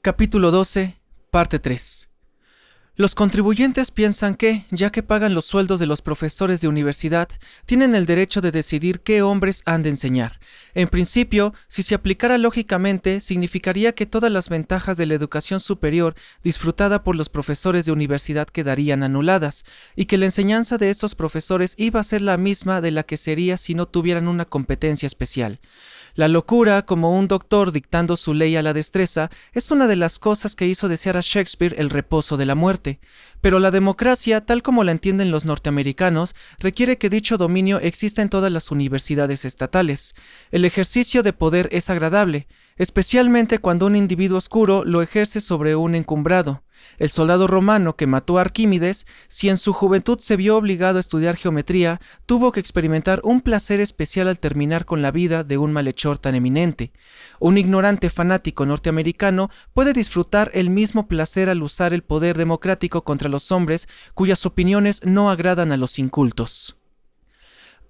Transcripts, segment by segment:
Capítulo 12, parte 3. Los contribuyentes piensan que, ya que pagan los sueldos de los profesores de universidad, tienen el derecho de decidir qué hombres han de enseñar. En principio, si se aplicara lógicamente, significaría que todas las ventajas de la educación superior disfrutada por los profesores de universidad quedarían anuladas, y que la enseñanza de estos profesores iba a ser la misma de la que sería si no tuvieran una competencia especial. La locura, como un doctor dictando su ley a la destreza, es una de las cosas que hizo desear a Shakespeare el reposo de la muerte. Pero la democracia, tal como la entienden los norteamericanos, requiere que dicho dominio exista en todas las universidades estatales. El ejercicio de poder es agradable, especialmente cuando un individuo oscuro lo ejerce sobre un encumbrado. El soldado romano que mató a Arquímedes, si en su juventud se vio obligado a estudiar geometría, tuvo que experimentar un placer especial al terminar con la vida de un malhechor tan eminente. Un ignorante fanático norteamericano puede disfrutar el mismo placer al usar el poder democrático contra los hombres cuyas opiniones no agradan a los incultos.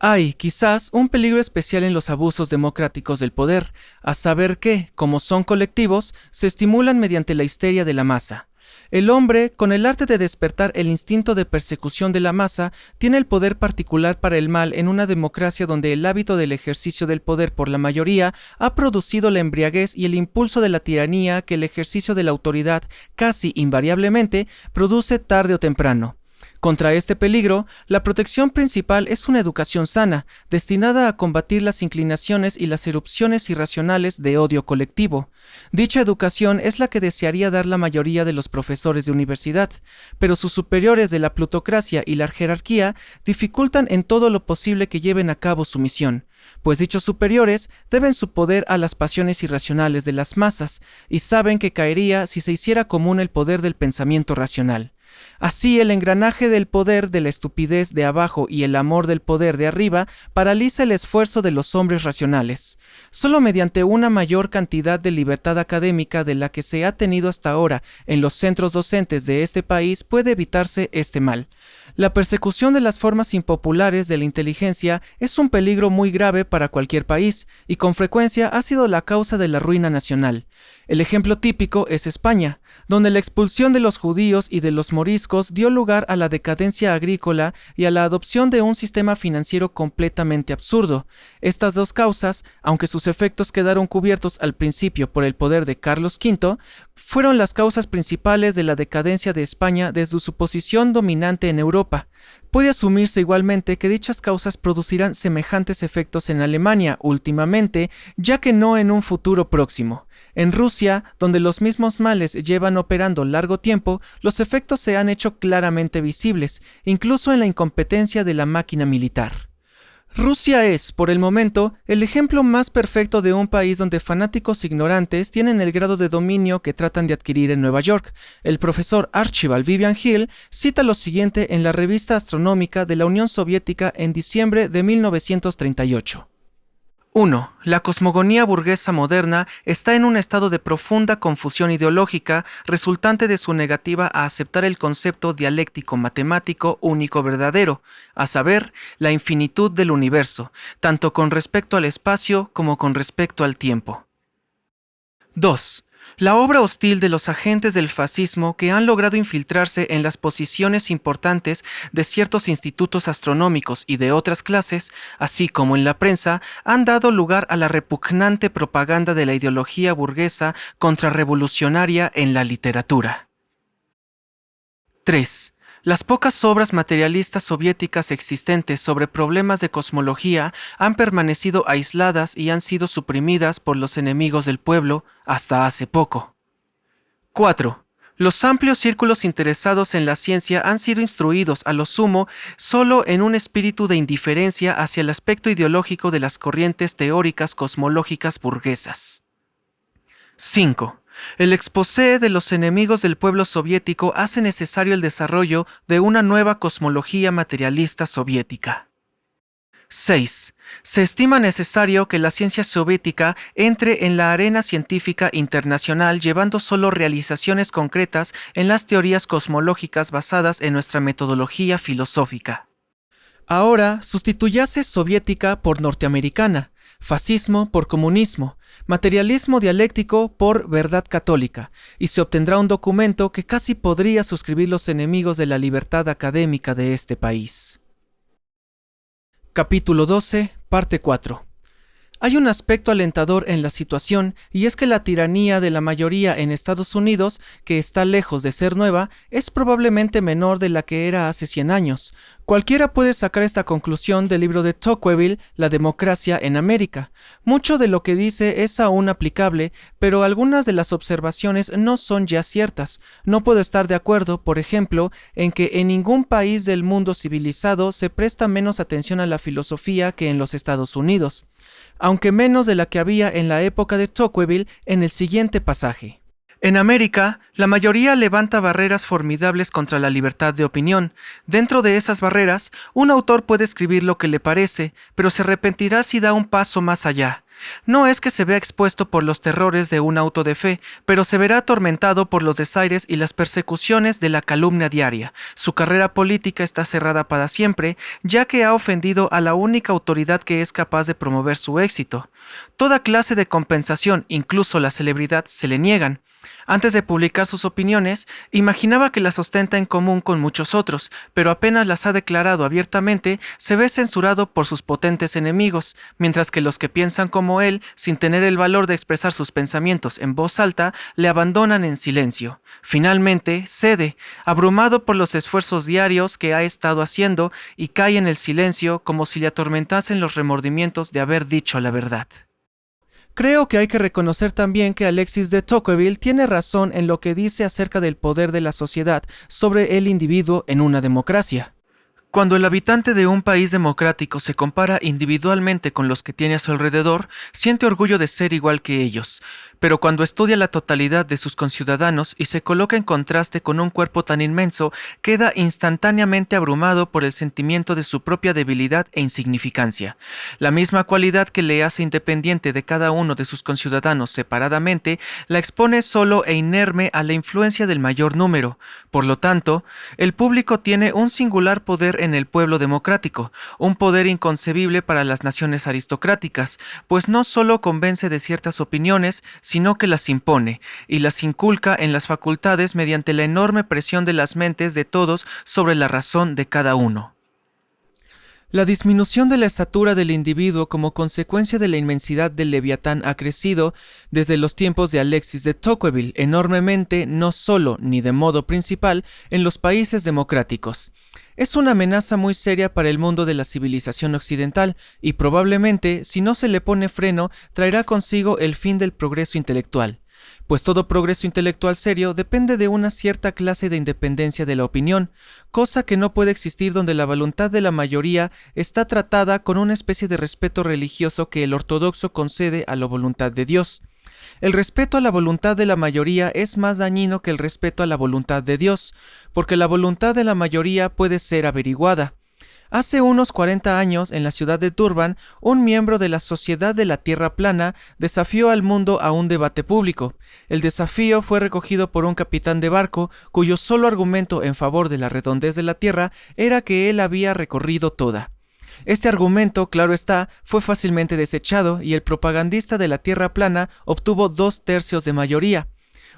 Hay, quizás, un peligro especial en los abusos democráticos del poder, a saber que, como son colectivos, se estimulan mediante la histeria de la masa. El hombre, con el arte de despertar el instinto de persecución de la masa, tiene el poder particular para el mal en una democracia donde el hábito del ejercicio del poder por la mayoría ha producido la embriaguez y el impulso de la tiranía que el ejercicio de la autoridad, casi invariablemente, produce tarde o temprano. Contra este peligro, la protección principal es una educación sana, destinada a combatir las inclinaciones y las erupciones irracionales de odio colectivo. Dicha educación es la que desearía dar la mayoría de los profesores de universidad, pero sus superiores de la plutocracia y la jerarquía dificultan en todo lo posible que lleven a cabo su misión, pues dichos superiores deben su poder a las pasiones irracionales de las masas, y saben que caería si se hiciera común el poder del pensamiento racional. Así, el engranaje del poder de la estupidez de abajo y el amor del poder de arriba paraliza el esfuerzo de los hombres racionales. Solo mediante una mayor cantidad de libertad académica de la que se ha tenido hasta ahora en los centros docentes de este país puede evitarse este mal. La persecución de las formas impopulares de la inteligencia es un peligro muy grave para cualquier país y con frecuencia ha sido la causa de la ruina nacional. El ejemplo típico es España, donde la expulsión de los judíos y de los moriscos dio lugar a la decadencia agrícola y a la adopción de un sistema financiero completamente absurdo. Estas dos causas, aunque sus efectos quedaron cubiertos al principio por el poder de Carlos V, fueron las causas principales de la decadencia de España desde su posición dominante en Europa. Puede asumirse igualmente que dichas causas producirán semejantes efectos en Alemania últimamente, ya que no en un futuro próximo. En Rusia, donde los mismos males llevan operando largo tiempo, los efectos se han hecho claramente visibles, incluso en la incompetencia de la máquina militar. Rusia es, por el momento, el ejemplo más perfecto de un país donde fanáticos ignorantes tienen el grado de dominio que tratan de adquirir en Nueva York. El profesor Archibald Vivian Hill cita lo siguiente en la revista astronómica de la Unión Soviética en diciembre de 1938. 1. La cosmogonía burguesa moderna está en un estado de profunda confusión ideológica resultante de su negativa a aceptar el concepto dialéctico matemático único verdadero, a saber, la infinitud del universo, tanto con respecto al espacio como con respecto al tiempo. 2. La obra hostil de los agentes del fascismo que han logrado infiltrarse en las posiciones importantes de ciertos institutos astronómicos y de otras clases, así como en la prensa, han dado lugar a la repugnante propaganda de la ideología burguesa contrarrevolucionaria en la literatura. 3. Las pocas obras materialistas soviéticas existentes sobre problemas de cosmología han permanecido aisladas y han sido suprimidas por los enemigos del pueblo hasta hace poco. 4. Los amplios círculos interesados en la ciencia han sido instruidos a lo sumo solo en un espíritu de indiferencia hacia el aspecto ideológico de las corrientes teóricas cosmológicas burguesas. 5. El exposé de los enemigos del pueblo soviético hace necesario el desarrollo de una nueva cosmología materialista soviética. 6. Se estima necesario que la ciencia soviética entre en la arena científica internacional llevando solo realizaciones concretas en las teorías cosmológicas basadas en nuestra metodología filosófica. Ahora sustituyase soviética por norteamericana. fascismo por comunismo, materialismo dialéctico por verdad católica, y se obtendrá un documento que casi podría suscribir los enemigos de la libertad académica de este país. Capítulo 12, parte 4. Hay un aspecto alentador en la situación, y es que la tiranía de la mayoría en Estados Unidos, que está lejos de ser nueva, es probablemente menor de la que era hace 100 años. Cualquiera puede sacar esta conclusión del libro de Tocqueville, La democracia en América. Mucho de lo que dice es aún aplicable, pero algunas de las observaciones no son ya ciertas. No puedo estar de acuerdo, por ejemplo, en que en ningún país del mundo civilizado se presta menos atención a la filosofía que en los Estados Unidos, aunque menos de la que había en la época de Tocqueville en el siguiente pasaje. En América, la mayoría levanta barreras formidables contra la libertad de opinión. Dentro de esas barreras, un autor puede escribir lo que le parece, pero se arrepentirá si da un paso más allá. No es que se vea expuesto por los terrores de un auto de fe, pero se verá atormentado por los desaires y las persecuciones de la calumnia diaria. Su carrera política está cerrada para siempre, ya que ha ofendido a la única autoridad que es capaz de promover su éxito. Toda clase de compensación, incluso la celebridad, se le niegan. Antes de publicar sus opiniones, imaginaba que las ostenta en común con muchos otros, pero apenas las ha declarado abiertamente, se ve censurado por sus potentes enemigos, mientras que los que piensan como él, sin tener el valor de expresar sus pensamientos en voz alta, le abandonan en silencio. Finalmente, cede, abrumado por los esfuerzos diarios que ha estado haciendo, y cae en el silencio como si le atormentasen los remordimientos de haber dicho la verdad. Creo que hay que reconocer también que Alexis de Tocqueville tiene razón en lo que dice acerca del poder de la sociedad sobre el individuo en una democracia. Cuando el habitante de un país democrático se compara individualmente con los que tiene a su alrededor, siente orgullo de ser igual que ellos, pero cuando estudia la totalidad de sus conciudadanos y se coloca en contraste con un cuerpo tan inmenso, queda instantáneamente abrumado por el sentimiento de su propia debilidad e insignificancia. La misma cualidad que le hace independiente de cada uno de sus conciudadanos separadamente, la expone solo e inerme a la influencia del mayor número. Por lo tanto, el público tiene un singular poder en el pueblo democrático, un poder inconcebible para las naciones aristocráticas, pues no solo convence de ciertas opiniones, sino que las impone, y las inculca en las facultades mediante la enorme presión de las mentes de todos sobre la razón de cada uno. La disminución de la estatura del individuo como consecuencia de la inmensidad del Leviatán ha crecido desde los tiempos de Alexis de Tocqueville enormemente, no solo ni de modo principal en los países democráticos. Es una amenaza muy seria para el mundo de la civilización occidental y probablemente, si no se le pone freno, traerá consigo el fin del progreso intelectual. Pues todo progreso intelectual serio depende de una cierta clase de independencia de la opinión, cosa que no puede existir donde la voluntad de la mayoría está tratada con una especie de respeto religioso que el ortodoxo concede a la voluntad de Dios. El respeto a la voluntad de la mayoría es más dañino que el respeto a la voluntad de Dios, porque la voluntad de la mayoría puede ser averiguada. Hace unos 40 años, en la ciudad de Durban, un miembro de la Sociedad de la Tierra Plana desafió al mundo a un debate público. El desafío fue recogido por un capitán de barco, cuyo solo argumento en favor de la redondez de la Tierra era que él había recorrido toda. Este argumento, claro está, fue fácilmente desechado y el propagandista de la Tierra Plana obtuvo 2/3 de mayoría.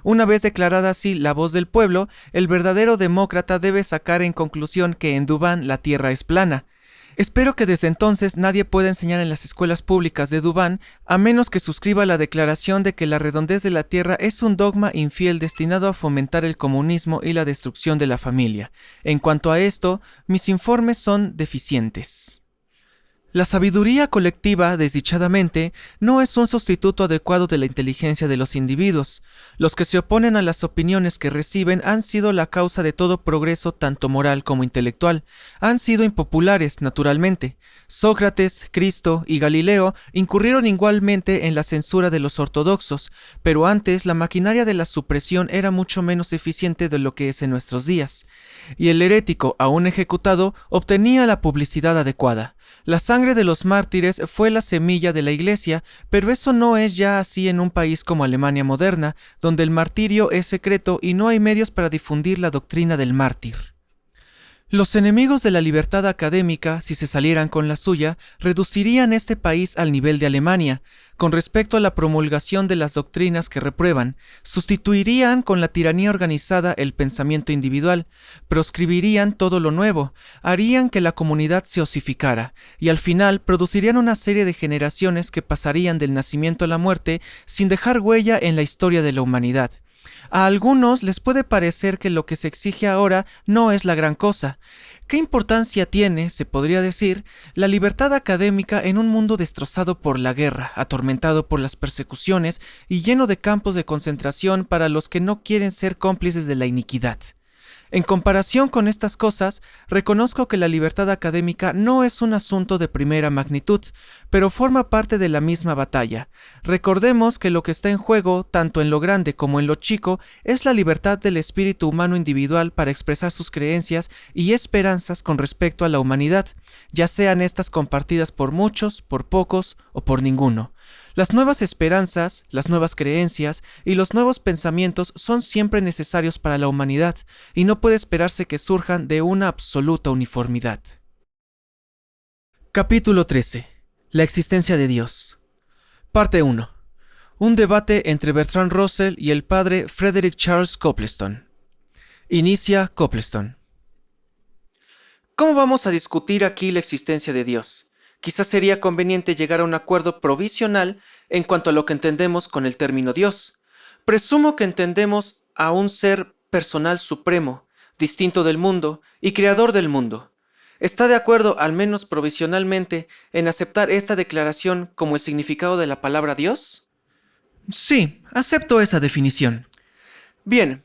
Una vez declarada así la voz del pueblo, el verdadero demócrata debe sacar en conclusión que en Dubán la tierra es plana. Espero que desde entonces nadie pueda enseñar en las escuelas públicas de Dubán, a menos que suscriba la declaración de que la redondez de la tierra es un dogma infiel destinado a fomentar el comunismo y la destrucción de la familia. En cuanto a esto, mis informes son deficientes. La sabiduría colectiva, desdichadamente, no es un sustituto adecuado de la inteligencia de los individuos. Los que se oponen a las opiniones que reciben han sido la causa de todo progreso tanto moral como intelectual. Han sido impopulares, naturalmente. Sócrates, Cristo y Galileo incurrieron igualmente en la censura de los ortodoxos, pero antes la maquinaria de la supresión era mucho menos eficiente de lo que es en nuestros días. Y el herético, aún ejecutado, obtenía la publicidad adecuada. La sangre de los mártires fue la semilla de la Iglesia, pero eso no es ya así en un país como Alemania moderna, donde el martirio es secreto y no hay medios para difundir la doctrina del mártir. Los enemigos de la libertad académica, si se salieran con la suya, reducirían este país al nivel de Alemania. Con respecto a la promulgación de las doctrinas que reprueban, sustituirían con la tiranía organizada el pensamiento individual, proscribirían todo lo nuevo, harían que la comunidad se osificara, y al final producirían una serie de generaciones que pasarían del nacimiento a la muerte sin dejar huella en la historia de la humanidad. A algunos les puede parecer que lo que se exige ahora no es la gran cosa. ¿Qué importancia tiene, se podría decir, la libertad académica en un mundo destrozado por la guerra, atormentado por las persecuciones y lleno de campos de concentración para los que no quieren ser cómplices de la iniquidad? En comparación con estas cosas, reconozco que la libertad académica no es un asunto de primera magnitud, pero forma parte de la misma batalla. Recordemos que lo que está en juego, tanto en lo grande como en lo chico, es la libertad del espíritu humano individual para expresar sus creencias y esperanzas con respecto a la humanidad, ya sean estas compartidas por muchos, por pocos o por ninguno. Las nuevas esperanzas, las nuevas creencias y los nuevos pensamientos son siempre necesarios para la humanidad y no puede esperarse que surjan de una absoluta uniformidad. Capítulo 13. La existencia de Dios. Parte 1. Un debate entre Bertrand Russell y el padre Frederick Charles Copleston. Inicia Copleston. ¿Cómo vamos a discutir aquí la existencia de Dios? Quizás sería conveniente llegar a un acuerdo provisional en cuanto a lo que entendemos con el término Dios. Presumo que entendemos a un ser personal supremo, distinto del mundo y creador del mundo. ¿Está de acuerdo, al menos provisionalmente, en aceptar esta declaración como el significado de la palabra Dios? Sí, acepto esa definición. Bien.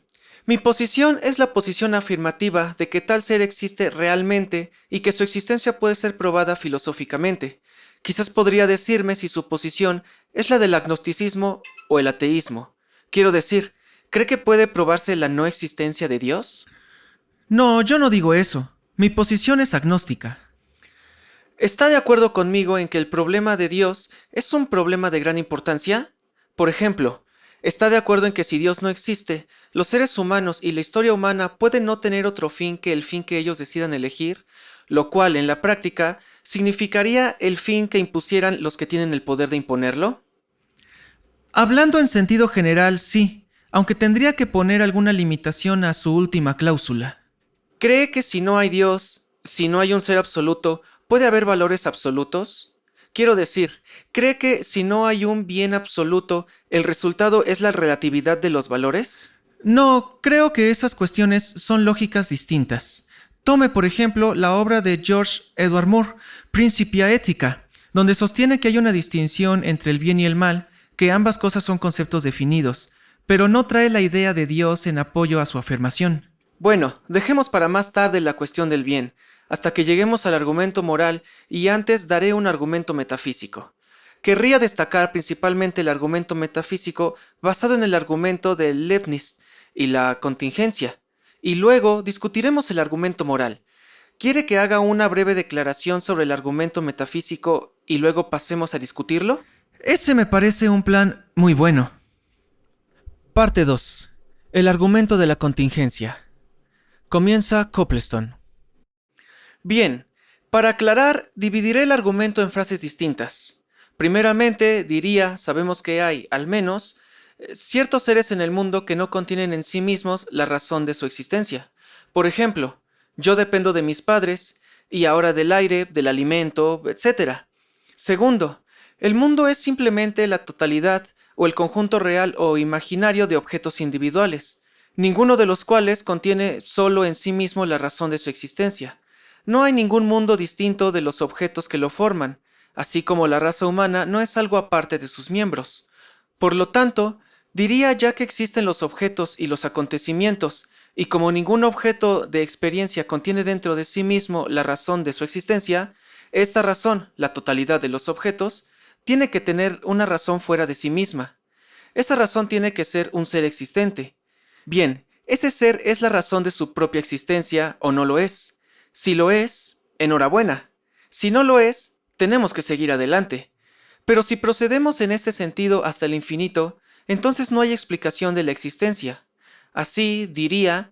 Mi posición es la posición afirmativa de que tal ser existe realmente y que su existencia puede ser probada filosóficamente. Quizás podría decirme si su posición es la del agnosticismo o el ateísmo. Quiero decir, ¿cree que puede probarse la no existencia de Dios? No, yo no digo eso. Mi posición es agnóstica. ¿Está de acuerdo conmigo en que el problema de Dios es un problema de gran importancia? Por ejemplo, ¿está de acuerdo en que si Dios no existe, los seres humanos y la historia humana pueden no tener otro fin que el fin que ellos decidan elegir, lo cual, en la práctica, significaría el fin que impusieran los que tienen el poder de imponerlo? Hablando en sentido general, sí, aunque tendría que poner alguna limitación a su última cláusula. ¿Cree que si no hay Dios, si no hay un ser absoluto, puede haber valores absolutos? Quiero decir, ¿cree que si no hay un bien absoluto, el resultado es la relatividad de los valores? No, creo que esas cuestiones son lógicas distintas. Tome, por ejemplo, la obra de George Edward Moore, Principia Ética, donde sostiene que hay una distinción entre el bien y el mal, que ambas cosas son conceptos definidos, pero no trae la idea de Dios en apoyo a su afirmación. Bueno, dejemos para más tarde la cuestión del bien, hasta que lleguemos al argumento moral, y antes daré un argumento metafísico. Querría destacar principalmente el argumento metafísico basado en el argumento de Leibniz y la contingencia, y luego discutiremos el argumento moral. ¿Quiere que haga una breve declaración sobre el argumento metafísico y luego pasemos a discutirlo? Ese me parece un plan muy bueno. Parte 2. El argumento de la contingencia. Comienza Copleston. Bien, para aclarar, dividiré el argumento en frases distintas. Primeramente, diría, sabemos que hay, al menos, ciertos seres en el mundo que no contienen en sí mismos la razón de su existencia. Por ejemplo, yo dependo de mis padres, y ahora del aire, del alimento, etc. Segundo, el mundo es simplemente la totalidad o el conjunto real o imaginario de objetos individuales, ninguno de los cuales contiene solo en sí mismo la razón de su existencia. No hay ningún mundo distinto de los objetos que lo forman, así como la raza humana no es algo aparte de sus miembros. Por lo tanto, diría ya que existen los objetos y los acontecimientos, y como ningún objeto de experiencia contiene dentro de sí mismo la razón de su existencia, esta razón, la totalidad de los objetos, tiene que tener una razón fuera de sí misma. Esa razón tiene que ser un ser existente. Bien, ese ser es la razón de su propia existencia o no lo es. Si lo es, enhorabuena. Si no lo es, tenemos que seguir adelante. Pero si procedemos en este sentido hasta el infinito, entonces no hay explicación de la existencia. Así, diría,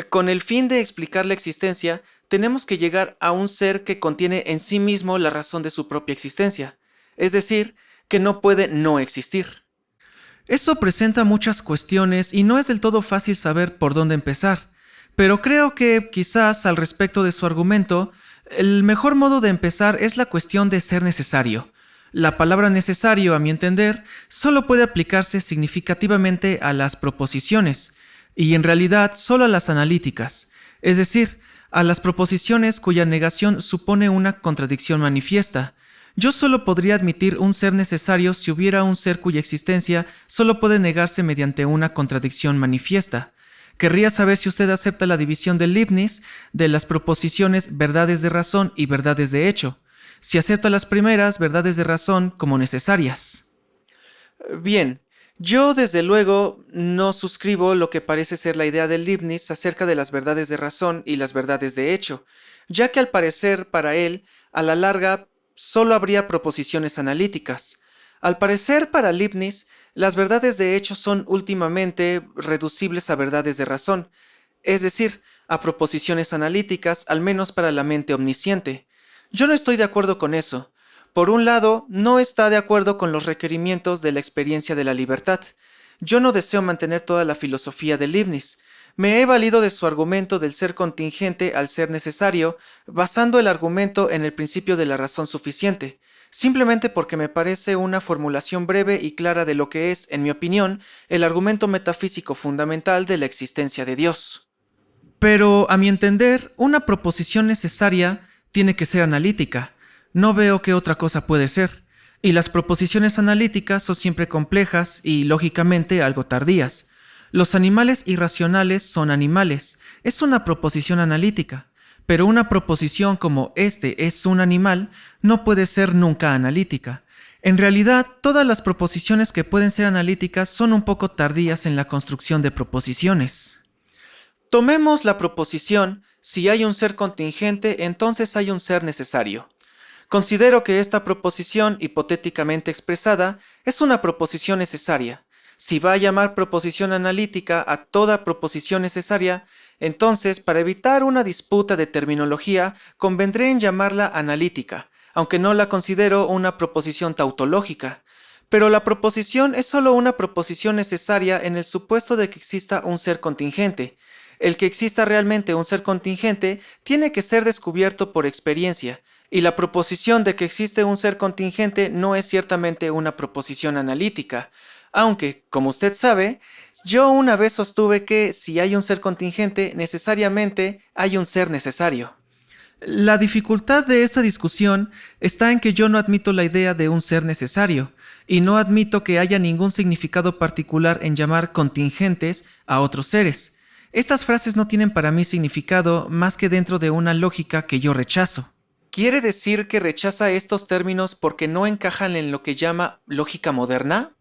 con el fin de explicar la existencia, tenemos que llegar a un ser que contiene en sí mismo la razón de su propia existencia, es decir, que no puede no existir. Eso presenta muchas cuestiones y no es del todo fácil saber por dónde empezar, pero creo que quizás al respecto de su argumento, el mejor modo de empezar es la cuestión de ser necesario. La palabra necesario, a mi entender, solo puede aplicarse significativamente a las proposiciones, y en realidad solo a las analíticas, es decir, a las proposiciones cuya negación supone una contradicción manifiesta. Yo solo podría admitir un ser necesario si hubiera un ser cuya existencia solo puede negarse mediante una contradicción manifiesta. Querría saber si usted acepta la división de Leibniz de las proposiciones verdades de razón y verdades de hecho. Si acepta las primeras verdades de razón como necesarias. Bien, yo desde luego no suscribo lo que parece ser la idea de Leibniz acerca de las verdades de razón y las verdades de hecho, ya que al parecer para él, a la larga, solo habría proposiciones analíticas. Al parecer para Leibniz, las verdades de hecho son últimamente reducibles a verdades de razón, es decir, a proposiciones analíticas, al menos para la mente omnisciente. Yo no estoy de acuerdo con eso. Por un lado, no está de acuerdo con los requerimientos de la experiencia de la libertad. Yo no deseo mantener toda la filosofía de Leibniz. Me he valido de su argumento del ser contingente al ser necesario, basando el argumento en el principio de la razón suficiente, simplemente porque me parece una formulación breve y clara de lo que es, en mi opinión, el argumento metafísico fundamental de la existencia de Dios. Pero, a mi entender, una proposición necesaria tiene que ser analítica. No veo qué otra cosa puede ser. Y las proposiciones analíticas son siempre complejas y, lógicamente, algo tardías. Los animales irracionales son animales. Es una proposición analítica. Pero una proposición como este es un animal no puede ser nunca analítica. En realidad, todas las proposiciones que pueden ser analíticas son un poco tardías en la construcción de proposiciones. Tomemos la proposición, si hay un ser contingente, entonces hay un ser necesario. Considero que esta proposición, hipotéticamente expresada, es una proposición necesaria. Si va a llamar proposición analítica a toda proposición necesaria, entonces, para evitar una disputa de terminología, convendré en llamarla analítica, aunque no la considero una proposición tautológica. Pero la proposición es solo una proposición necesaria en el supuesto de que exista un ser contingente. El que exista realmente un ser contingente tiene que ser descubierto por experiencia, y la proposición de que existe un ser contingente no es ciertamente una proposición analítica, aunque, como usted sabe, yo una vez sostuve que si hay un ser contingente, necesariamente hay un ser necesario. La dificultad de esta discusión está en que yo no admito la idea de un ser necesario, y no admito que haya ningún significado particular en llamar contingentes a otros seres. Estas frases no tienen para mí significado más que dentro de una lógica que yo rechazo. ¿Quiere decir que rechaza estos términos porque no encajan en lo que llama lógica moderna?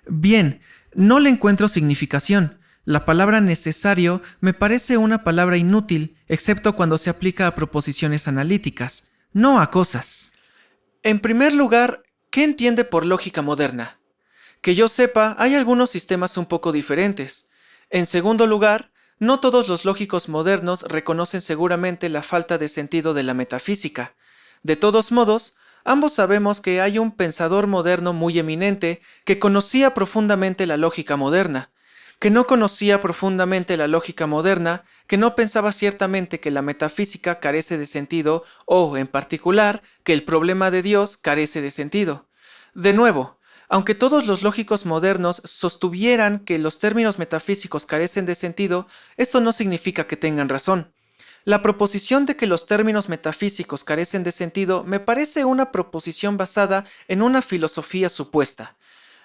Bien, no le encuentro significación. La palabra necesario me parece una palabra inútil, excepto cuando se aplica a proposiciones analíticas, no a cosas. En primer lugar, ¿qué entiende por lógica moderna? Que yo sepa, hay algunos sistemas un poco diferentes. En segundo lugar, no todos los lógicos modernos reconocen seguramente la falta de sentido de la metafísica. De todos modos, ambos sabemos que hay un pensador moderno muy eminente que conocía profundamente la lógica moderna, que no conocía profundamente la lógica moderna, que no pensaba ciertamente que la metafísica carece de sentido o, en particular, que el problema de Dios carece de sentido. De nuevo, aunque todos los lógicos modernos sostuvieran que los términos metafísicos carecen de sentido, esto no significa que tengan razón. La proposición de que los términos metafísicos carecen de sentido me parece una proposición basada en una filosofía supuesta.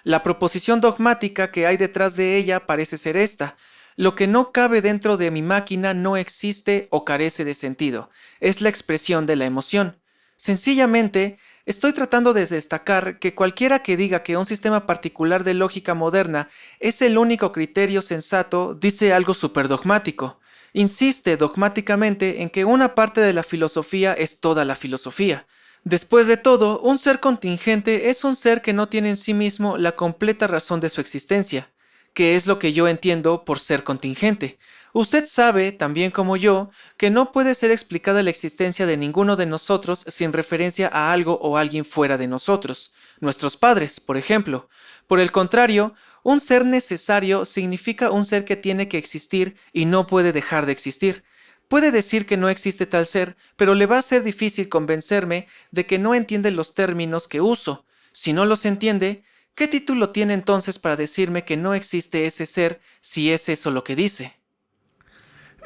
La proposición dogmática que hay detrás de ella parece ser esta: lo que no cabe dentro de mi máquina no existe o carece de sentido, es la expresión de la emoción. Sencillamente, estoy tratando de destacar que cualquiera que diga que un sistema particular de lógica moderna es el único criterio sensato dice algo superdogmático. Insiste dogmáticamente en que una parte de la filosofía es toda la filosofía. Después de todo, un ser contingente es un ser que no tiene en sí mismo la completa razón de su existencia. que es lo que yo entiendo por ser contingente. Usted sabe, también como yo, que no puede ser explicada la existencia de ninguno de nosotros sin referencia a algo o alguien fuera de nosotros, nuestros padres, por ejemplo. Por el contrario, un ser necesario significa un ser que tiene que existir y no puede dejar de existir. Puede decir que no existe tal ser, pero le va a ser difícil convencerme de que no entiende los términos que uso. Si no los entiende, ¿qué título tiene entonces para decirme que no existe ese ser si es eso lo que dice?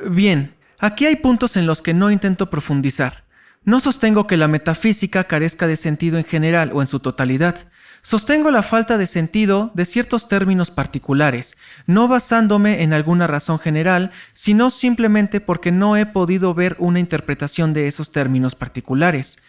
Bien, aquí hay puntos en los que no intento profundizar. No sostengo que la metafísica carezca de sentido en general o en su totalidad. Sostengo la falta de sentido de ciertos términos particulares, no basándome en alguna razón general, sino simplemente porque no he podido ver una interpretación de esos términos particulares.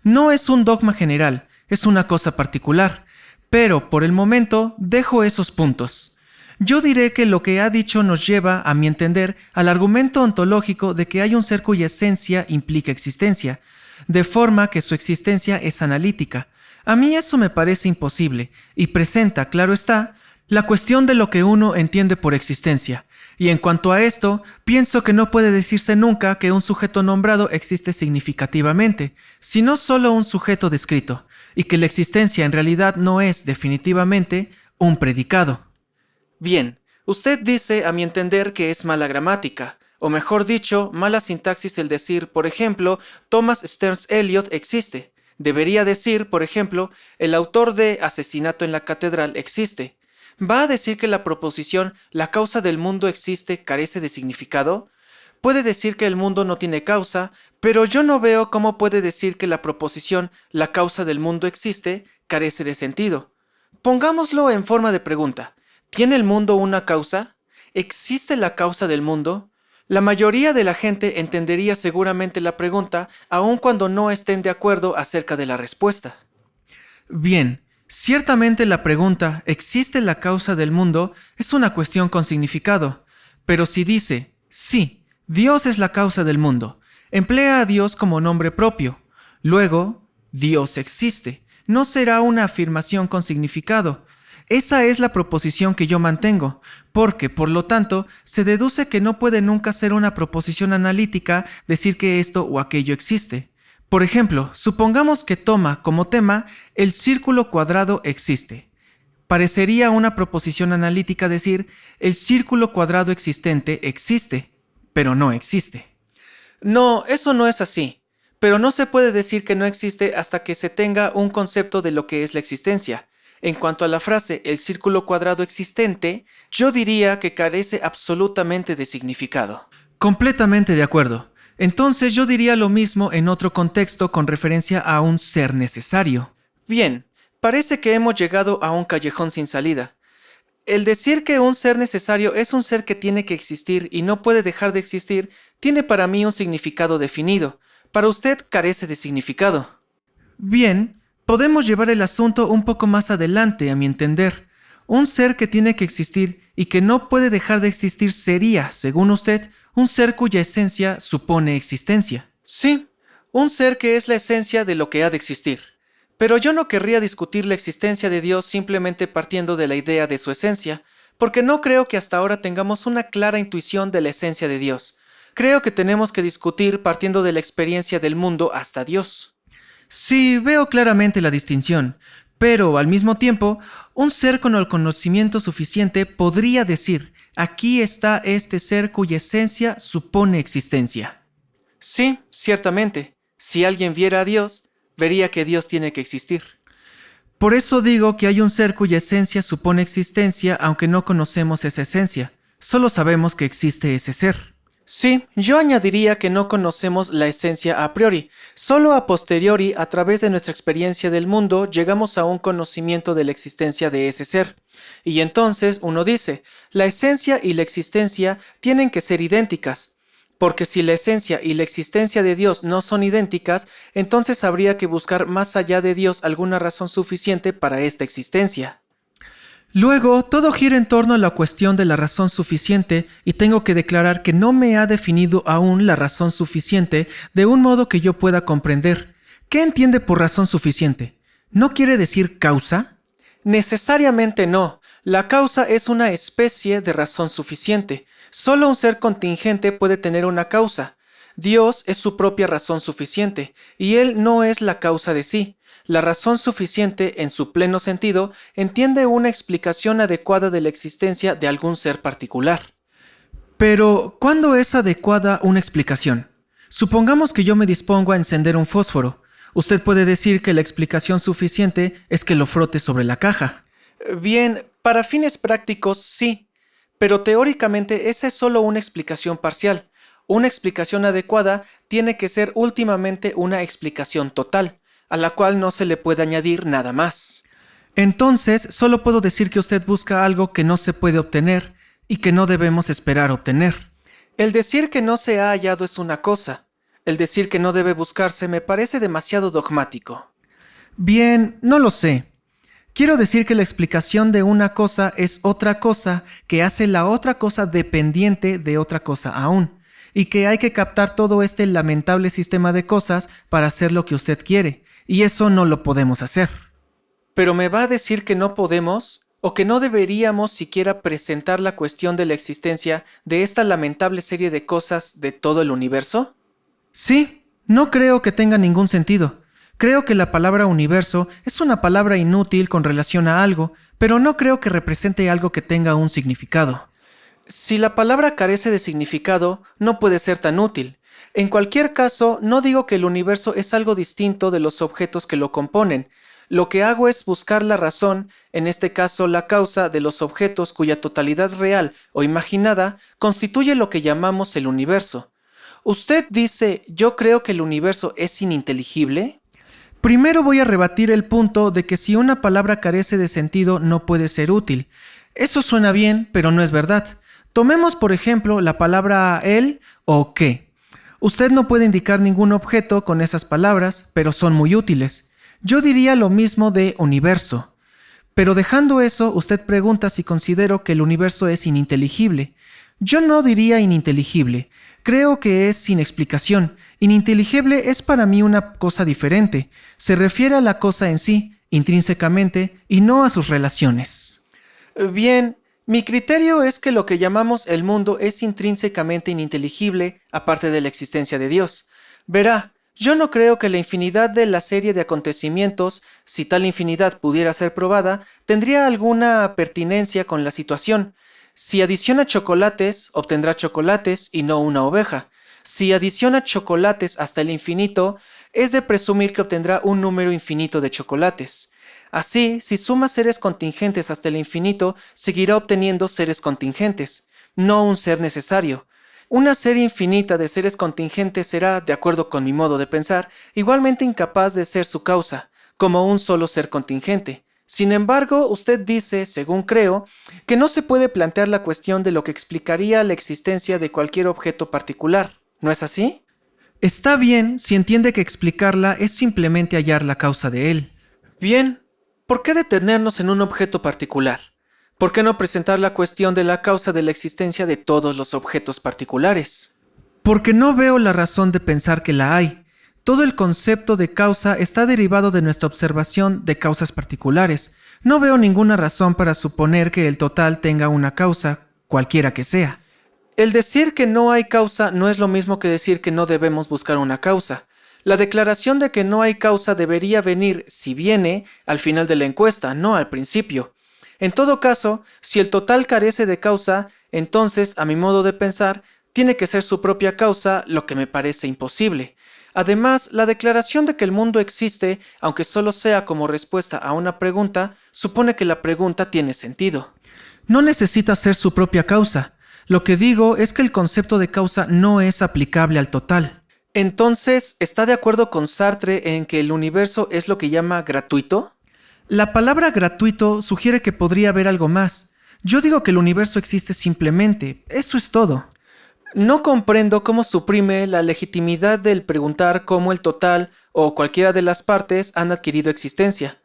No es un dogma general, es una cosa particular, pero por el momento dejo esos puntos. Yo diré que lo que ha dicho nos lleva, a mi entender, al argumento ontológico de que hay un ser cuya esencia implica existencia, de forma que su existencia es analítica. A mí eso me parece imposible, y presenta, claro está, la cuestión de lo que uno entiende por existencia. Y en cuanto a esto, pienso que no puede decirse nunca que un sujeto nombrado existe significativamente, sino solo un sujeto descrito, y que la existencia en realidad no es, definitivamente, un predicado. Bien, usted dice, a mi entender, que es mala gramática, o mejor dicho, mala sintaxis el decir, por ejemplo, Thomas Stearns Eliot existe. Debería decir, por ejemplo, el autor de Asesinato en la Catedral existe. ¿Va a decir que la proposición la causa del mundo existe carece de significado? Puede decir que el mundo no tiene causa, pero yo no veo cómo puede decir que la proposición la causa del mundo existe carece de sentido. Pongámoslo en forma de pregunta. ¿Tiene el mundo una causa? ¿Existe la causa del mundo? La mayoría de la gente entendería seguramente la pregunta, aun cuando no estén de acuerdo acerca de la respuesta. Bien, ciertamente la pregunta ¿existe la causa del mundo? Es una cuestión con significado. Pero si dice, sí, Dios es la causa del mundo, emplea a Dios como nombre propio. Luego, Dios existe. No será una afirmación con significado. Esa es la proposición que yo mantengo, porque, por lo tanto, se deduce que no puede nunca ser una proposición analítica decir que esto o aquello existe. Por ejemplo, supongamos que toma como tema el círculo cuadrado existe. Parecería una proposición analítica decir el círculo cuadrado existente existe, pero no existe. No, eso no es así. Pero no se puede decir que no existe hasta que se tenga un concepto de lo que es la existencia. En cuanto a la frase el círculo cuadrado existente, yo diría que carece absolutamente de significado. Completamente de acuerdo. Entonces yo diría lo mismo en otro contexto con referencia a un ser necesario. Bien, parece que hemos llegado a un callejón sin salida. El decir que un ser necesario es un ser que tiene que existir y no puede dejar de existir, tiene para mí un significado definido. Para usted carece de significado. Bien. Podemos llevar el asunto un poco más adelante, a mi entender. Un ser que tiene que existir y que no puede dejar de existir sería, según usted, un ser cuya esencia supone existencia. Sí, un ser que es la esencia de lo que ha de existir. Pero yo no querría discutir la existencia de Dios simplemente partiendo de la idea de su esencia, porque no creo que hasta ahora tengamos una clara intuición de la esencia de Dios. Creo que tenemos que discutir partiendo de la experiencia del mundo hasta Dios. Sí, veo claramente la distinción, pero al mismo tiempo, un ser con el conocimiento suficiente podría decir, aquí está este ser cuya esencia supone existencia. Sí, ciertamente. Si alguien viera a Dios, vería que Dios tiene que existir. Por eso digo que hay un ser cuya esencia supone existencia, aunque no conocemos esa esencia. Solo sabemos que existe ese ser. Sí, yo añadiría que no conocemos la esencia a priori. Solo a posteriori, a través de nuestra experiencia del mundo, llegamos a un conocimiento de la existencia de ese ser. Y entonces uno dice, la esencia y la existencia tienen que ser idénticas. Porque si la esencia y la existencia de Dios no son idénticas, entonces habría que buscar más allá de Dios alguna razón suficiente para esta existencia. Luego, todo gira en torno a la cuestión de la razón suficiente y tengo que declarar que no me ha definido aún la razón suficiente de un modo que yo pueda comprender. ¿Qué entiende por razón suficiente? ¿No quiere decir causa? Necesariamente no. La causa es una especie de razón suficiente. Solo un ser contingente puede tener una causa. Dios es su propia razón suficiente, y Él no es la causa de sí. La razón suficiente, en su pleno sentido, entiende una explicación adecuada de la existencia de algún ser particular. Pero, ¿cuándo es adecuada una explicación? Supongamos que yo me dispongo a encender un fósforo. Usted puede decir que la explicación suficiente es que lo frote sobre la caja. Bien, para fines prácticos sí, pero teóricamente esa es solo una explicación parcial. Una explicación adecuada tiene que ser últimamente una explicación total, a la cual no se le puede añadir nada más. Entonces, solo puedo decir que usted busca algo que no se puede obtener y que no debemos esperar obtener. El decir que no se ha hallado es una cosa. El decir que no debe buscarse me parece demasiado dogmático. Bien, no lo sé. Quiero decir que la explicación de una cosa es otra cosa que hace la otra cosa dependiente de otra cosa aún, y que hay que captar todo este lamentable sistema de cosas para hacer lo que usted quiere, y eso no lo podemos hacer. ¿Pero me va a decir que no podemos, o que no deberíamos siquiera presentar la cuestión de la existencia de esta lamentable serie de cosas de todo el universo? Sí, no creo que tenga ningún sentido. Creo que la palabra universo es una palabra inútil con relación a algo, pero no creo que represente algo que tenga un significado. Si la palabra carece de significado, no puede ser tan útil. En cualquier caso, no digo que el universo es algo distinto de los objetos que lo componen. Lo que hago es buscar la razón, en este caso la causa de los objetos cuya totalidad real o imaginada constituye lo que llamamos el universo. ¿Usted dice, yo creo que el universo es ininteligible? Primero voy a rebatir el punto de que si una palabra carece de sentido no puede ser útil. Eso suena bien, pero no es verdad. Tomemos por ejemplo la palabra el o que. Usted no puede indicar ningún objeto con esas palabras, pero son muy útiles. Yo diría lo mismo de universo. Pero dejando eso, usted pregunta si considero que el universo es ininteligible. Yo no diría ininteligible. Creo que es sin explicación. Ininteligible es para mí una cosa diferente. Se refiere a la cosa en sí, intrínsecamente, y no a sus relaciones. Bien, mi criterio es que lo que llamamos el mundo es intrínsecamente ininteligible, aparte de la existencia de Dios. Verá, yo no creo que la infinidad de la serie de acontecimientos, si tal infinidad pudiera ser probada, tendría alguna pertinencia con la situación. Si adiciona chocolates, obtendrá chocolates y no una oveja. Si adiciona chocolates hasta el infinito, es de presumir que obtendrá un número infinito de chocolates. Así, si suma seres contingentes hasta el infinito, seguirá obteniendo seres contingentes, no un ser necesario. Una serie infinita de seres contingentes será, de acuerdo con mi modo de pensar, igualmente incapaz de ser su causa, como un solo ser contingente. Sin embargo, usted dice, según creo, que no se puede plantear la cuestión de lo que explicaría la existencia de cualquier objeto particular, ¿no es así? Está bien si entiende que explicarla es simplemente hallar la causa de él. Bien, ¿por qué detenernos en un objeto particular? ¿Por qué no presentar la cuestión de la causa de la existencia de todos los objetos particulares? Porque no veo la razón de pensar que la hay. Todo el concepto de causa está derivado de nuestra observación de causas particulares. No veo ninguna razón para suponer que el total tenga una causa, cualquiera que sea. El decir que no hay causa no es lo mismo que decir que no debemos buscar una causa. La declaración de que no hay causa debería venir, si viene, al final de la encuesta, no al principio. En todo caso, si el total carece de causa, entonces, a mi modo de pensar, tiene que ser su propia causa, lo que me parece imposible. Además, la declaración de que el mundo existe, aunque solo sea como respuesta a una pregunta, supone que la pregunta tiene sentido. No necesita ser su propia causa. Lo que digo es que el concepto de causa no es aplicable al total. Entonces, ¿está de acuerdo con Sartre en que el universo es lo que llama gratuito? La palabra gratuito sugiere que podría haber algo más. Yo digo que el universo existe simplemente. Eso es todo. No comprendo cómo suprime la legitimidad del preguntar cómo el total o cualquiera de las partes han adquirido existencia.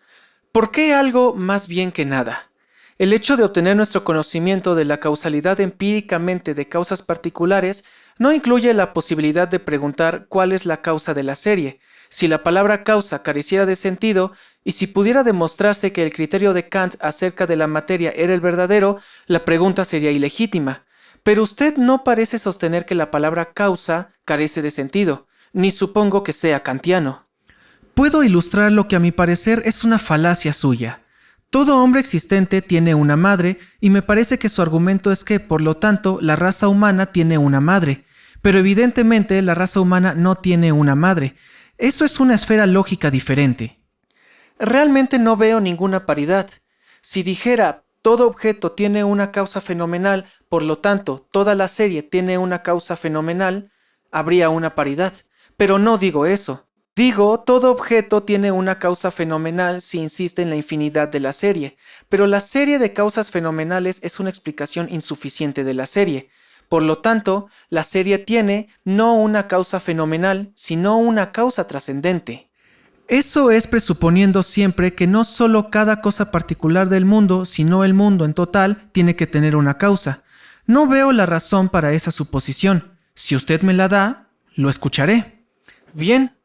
¿Por qué algo más bien que nada? El hecho de obtener nuestro conocimiento de la causalidad empíricamente de causas particulares no incluye la posibilidad de preguntar cuál es la causa de la serie. Si la palabra causa careciera de sentido, y si pudiera demostrarse que el criterio de Kant acerca de la materia era el verdadero, la pregunta sería ilegítima. Pero usted no parece sostener que la palabra causa carece de sentido, ni supongo que sea kantiano. Puedo ilustrar lo que a mi parecer es una falacia suya. Todo hombre existente tiene una madre, y me parece que su argumento es que, por lo tanto, la raza humana tiene una madre. Pero evidentemente la raza humana no tiene una madre. Eso es una esfera lógica diferente. Realmente no veo ninguna paridad. Si dijera todo objeto tiene una causa fenomenal, por lo tanto toda la serie tiene una causa fenomenal, habría una paridad. Pero no digo eso. Digo, todo objeto tiene una causa fenomenal si insiste en la infinidad de la serie, pero la serie de causas fenomenales es una explicación insuficiente de la serie. Por lo tanto, la serie tiene no una causa fenomenal, sino una causa trascendente. Eso es presuponiendo siempre que no solo cada cosa particular del mundo, sino el mundo en total, tiene que tener una causa. No veo la razón para esa suposición. Si usted me la da, lo escucharé. Bien.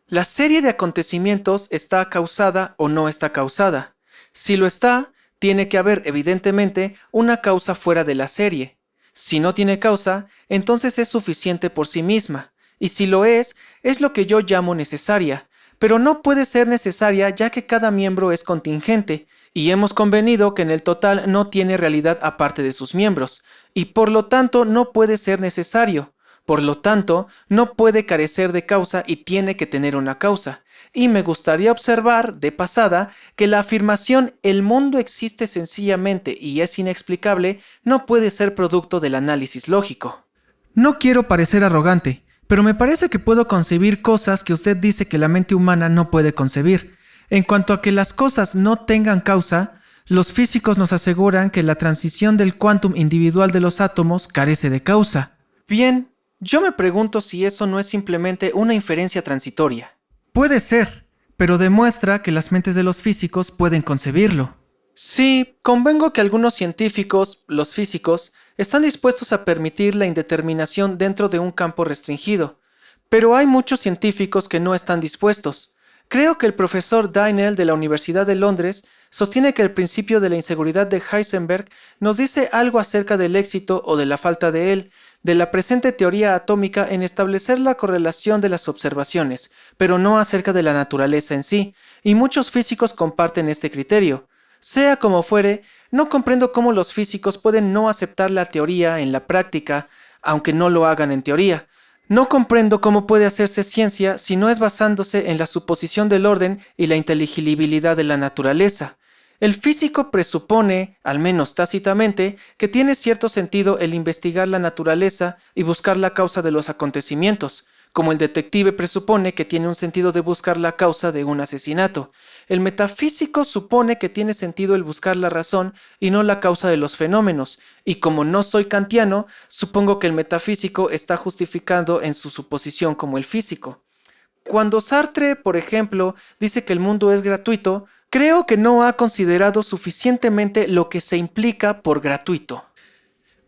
La serie de acontecimientos está causada o no está causada. Si lo está, tiene que haber, evidentemente, una causa fuera de la serie. Si no tiene causa, entonces es suficiente por sí misma. Y si lo es lo que yo llamo necesaria. Pero no puede ser necesaria ya que cada miembro es contingente, y hemos convenido que en el total no tiene realidad aparte de sus miembros, y por lo tanto no puede ser necesario. Por lo tanto, no puede carecer de causa y tiene que tener una causa. Y me gustaría observar, de pasada, que la afirmación «el mundo existe sencillamente y es inexplicable» no puede ser producto del análisis lógico. No quiero parecer arrogante, pero me parece que puedo concebir cosas que usted dice que la mente humana no puede concebir. En cuanto a que las cosas no tengan causa, los físicos nos aseguran que la transición del quantum individual de los átomos carece de causa. Bien. Yo me pregunto si eso no es simplemente una inferencia transitoria. Puede ser, pero demuestra que las mentes de los físicos pueden concebirlo. Sí, convengo que algunos científicos, los físicos, están dispuestos a permitir la indeterminación dentro de un campo restringido, pero hay muchos científicos que no están dispuestos. Creo que el profesor Dynel de la Universidad de Londres sostiene que el principio de la inseguridad de Heisenberg nos dice algo acerca del éxito o de la falta de él, de la presente teoría atómica en establecer la correlación de las observaciones, pero no acerca de la naturaleza en sí, y muchos físicos comparten este criterio. Sea como fuere, no comprendo cómo los físicos pueden no aceptar la teoría en la práctica, aunque no lo hagan en teoría. No comprendo cómo puede hacerse ciencia si no es basándose en la suposición del orden y la inteligibilidad de la naturaleza. El físico presupone, al menos tácitamente, que tiene cierto sentido el investigar la naturaleza y buscar la causa de los acontecimientos, como el detective presupone que tiene un sentido de buscar la causa de un asesinato. El metafísico supone que tiene sentido el buscar la razón y no la causa de los fenómenos, y como no soy kantiano, supongo que el metafísico está justificado en su suposición como el físico. Cuando Sartre, por ejemplo, dice que el mundo es gratuito, creo que no ha considerado suficientemente lo que se implica por gratuito.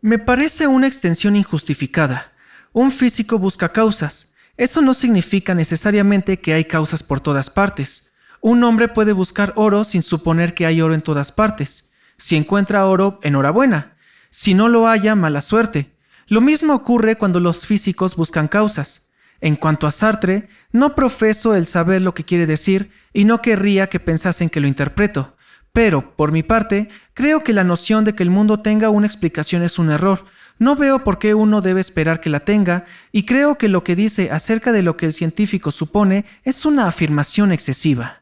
Me parece una extensión injustificada. Un físico busca causas. Eso no significa necesariamente que hay causas por todas partes. Un hombre puede buscar oro sin suponer que hay oro en todas partes. Si encuentra oro, enhorabuena. Si no lo halla, mala suerte. Lo mismo ocurre cuando los físicos buscan causas. En cuanto a Sartre, no profeso el saber lo que quiere decir y no querría que pensasen que lo interpreto. Pero, por mi parte, creo que la noción de que el mundo tenga una explicación es un error. No veo por qué uno debe esperar que la tenga, y creo que lo que dice acerca de lo que el científico supone es una afirmación excesiva.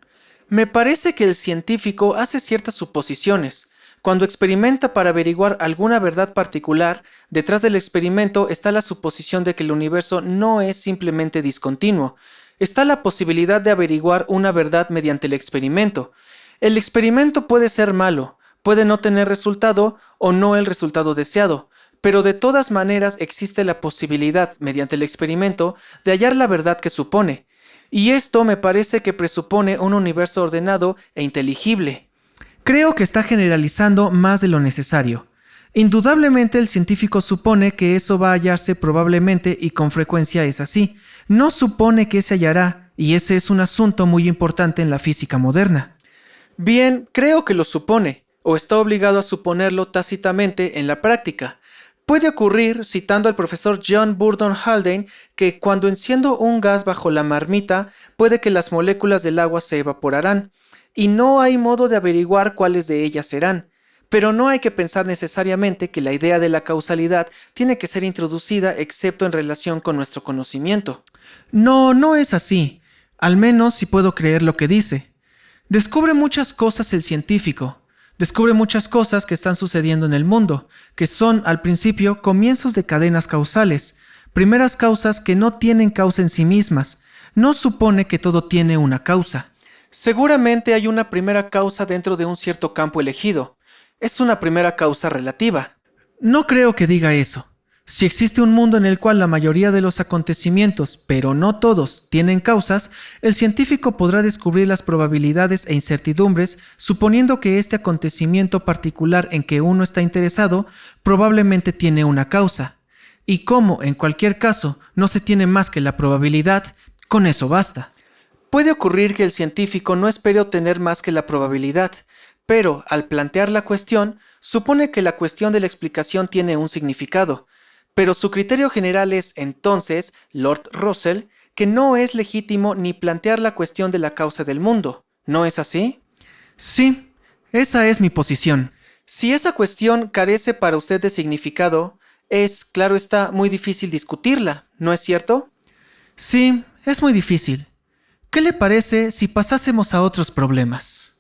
Me parece que el científico hace ciertas suposiciones. Cuando experimenta para averiguar alguna verdad particular, detrás del experimento está la suposición de que el universo no es simplemente discontinuo. Está la posibilidad de averiguar una verdad mediante el experimento. El experimento puede ser malo, puede no tener resultado o no el resultado deseado, pero de todas maneras existe la posibilidad, mediante el experimento, de hallar la verdad que supone. Y esto me parece que presupone un universo ordenado e inteligible. Creo que está generalizando más de lo necesario. Indudablemente el científico supone que eso va a hallarse probablemente y con frecuencia es así. No supone que se hallará, y ese es un asunto muy importante en la física moderna. Bien, creo que lo supone, o está obligado a suponerlo tácitamente en la práctica. Puede ocurrir, citando al profesor John Burdon Haldane, que cuando enciendo un gas bajo la marmita, puede que las moléculas del agua se evaporarán, y no hay modo de averiguar cuáles de ellas serán. Pero no hay que pensar necesariamente que la idea de la causalidad tiene que ser introducida excepto en relación con nuestro conocimiento. No, no es así. Al menos si puedo creer lo que dice. Descubre muchas cosas el científico. Descubre muchas cosas que están sucediendo en el mundo, que son, al principio, comienzos de cadenas causales, primeras causas que no tienen causa en sí mismas. No supone que todo tiene una causa. Seguramente hay una primera causa dentro de un cierto campo elegido. Es una primera causa relativa. No creo que diga eso. Si existe un mundo en el cual la mayoría de los acontecimientos, pero no todos, tienen causas, el científico podrá descubrir las probabilidades e incertidumbres, suponiendo que este acontecimiento particular en que uno está interesado probablemente tiene una causa. Y como, en cualquier caso, no se tiene más que la probabilidad, con eso basta. Puede ocurrir que el científico no espere obtener más que la probabilidad, pero, al plantear la cuestión, supone que la cuestión de la explicación tiene un significado. Pero su criterio general es, entonces, Lord Russell, que no es legítimo ni plantear la cuestión de la causa del mundo. ¿No es así? Sí, esa es mi posición. Si esa cuestión carece para usted de significado, es, claro está, muy difícil discutirla, ¿no es cierto? Sí, es muy difícil. ¿Qué le parece si pasásemos a otros problemas?